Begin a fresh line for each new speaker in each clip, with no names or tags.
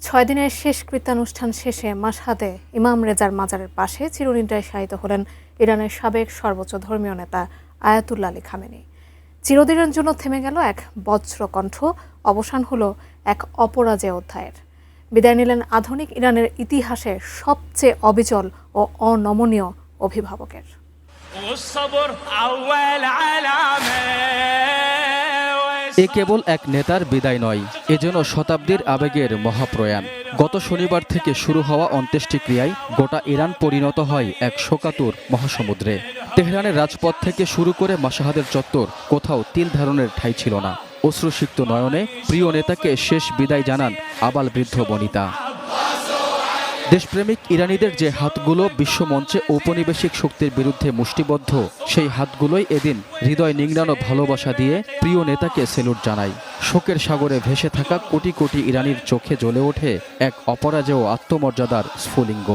6 দিনের শেষ কৃত্যানুষ্ঠান শেষে মাশহাদে ইমাম রেজার মাজারের পাশে চিরনিদ্রায় শায়িত হলেন ইরানের সাবেক সর্বোচ্চ ধর্মীয় নেতা আয়াতুল্লাহ আলী খামেনি। চিরদিনের জন্য থেমে গেল এক বজ্রকণ্ঠ, অবসান হলো এক অপরাজেয় অধ্যায়ের। বিদায় নিলেন আধুনিক ইরানের ইতিহাসের সবচেয়ে অবিচল ও অনমনীয় অভিভাবকের।
এ কেবল এক নেতার বিদায় নয়, এ যেন শতাব্দীর আবেগের মহাপ্রয়াণ। গত শনিবার থেকে শুরু হওয়া অন্ত্যেষ্টিক্রিয়ায় গোটা ইরান পরিণত হয় এক শোকাতুর মহাসমুদ্রে। তেহরানের রাজপথ থেকে শুরু করে মাশহাদের চত্বর, কোথাও তিল ধারণের ঠাঁই ছিল না। অশ্রুসিক্ত নয়নে প্রিয় নেতাকে শেষ বিদায় জানান আবাল বৃদ্ধ বনিতা। দেশপ্রেমিক ইরানিদের যে হাতগুলো বিশ্বমঞ্চে ঔপনিবেশিক শক্তির বিরুদ্ধে মুষ্টিবদ্ধ, সেই হাতগুলোই এদিন হৃদয় নিংড়ানো ভালোবাসা দিয়ে প্রিয় নেতাকে সেলুট জানায়। শোকের সাগরে ভেসে থাকা কোটি কোটি ইরানির চোখে জ্বলে ওঠে এক অপরাজেয় আত্মমর্যাদার স্ফুলিঙ্গ।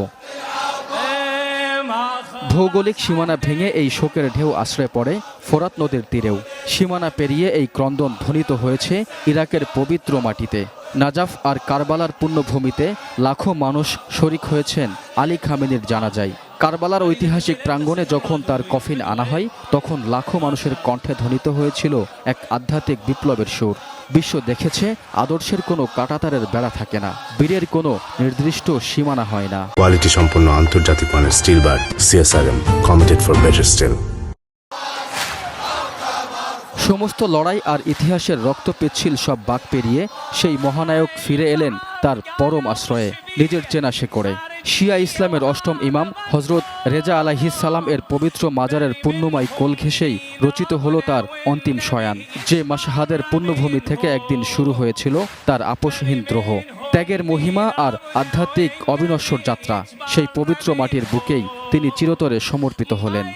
ভৌগোলিক সীমানা ভেঙে এই শোকের ঢেউ আশ্রয় পড়ে ফোরাত নদীর তীরেও। সীমানা পেরিয়ে এই ক্রন্দন ধ্বনিত হয়েছে ইরাকের পবিত্র মাটিতে। নাজাফ আর কারবালার পুণ্যভূমিতে লাখো মানুষ শরিক হয়েছেন আলী খামেনির জানাজায়। কারবালার ঐতিহাসিক প্রাঙ্গণে যখন তার কফিন আনা হয়, তখন লাখো মানুষের কণ্ঠে ধ্বনিত হয়েছিল এক আধ্যাত্মিক বিপ্লবের সুর। বিশ্ব দেখেছে আদর্শের কোনো কাঁটাতারের বেড়া থাকে না, বীরের কোনো নির্দিষ্ট সীমানা হয় না।
কোয়ালিটি সম্পন্ন আন্তর্জাতিক মানের still bar CSRM, committed for better still.
সমস্ত লড়াই আর ইতিহাসের রক্ত পিচ্ছিল সব বাঁক পেরিয়ে সেই মহানায়ক ফিরে এলেন তার পরম আশ্রয়ে, নিজের চেনা শেকড়ে। শিয়া ইসলামের অষ্টম ইমাম হজরত রেজা আলাইহিস সালাম এর পবিত্র মাজারের পুণ্যময় কোল ঘেঁষেই রচিত হলো তার অন্তিম শয়ান। যে মাশহাদের পুণ্যভূমি থেকে একদিন শুরু হয়েছিল তার আপোষহীন দ্রোহ, ত্যাগের মহিমা আর আধ্যাত্মিক অবিনশ্বর যাত্রা, সেই পবিত্র মাটির বুকেই তিনি চিরতরে সমর্পিত হলেন।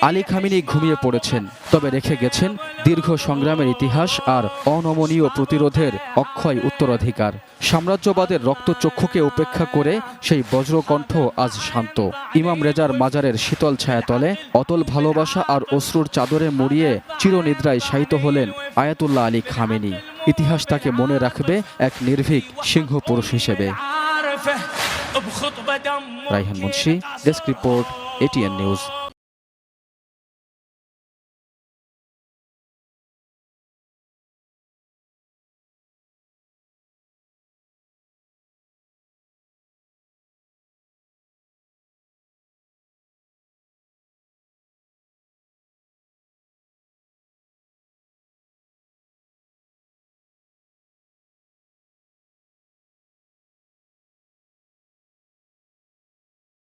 আলী খামেনি ঘুমিয়ে পড়েছেন, তবে রেখে গেছেন দীর্ঘ সংগ্রামের ইতিহাস আর অনমনীয় প্রতিরোধের অক্ষয় উত্তরাধিকার। সাম্রাজ্যবাদের রক্তচক্ষুকে উপেক্ষা করে সেই বজ্রকণ্ঠ আজ শান্ত। ইমাম রেজার মাজারের শীতল ছায়াতলে অতল ভালোবাসা আর অশ্রুর চাদরে মুড়িয়ে চিরনিদ্রায় শায়িত হলেন আয়াতুল্লাহ আলী খামেনি। ইতিহাস তাকে মনে রাখবে এক নির্ভীক সিংহ পুরুষ হিসেবে। Raihan Munshi, desk report, ATN news.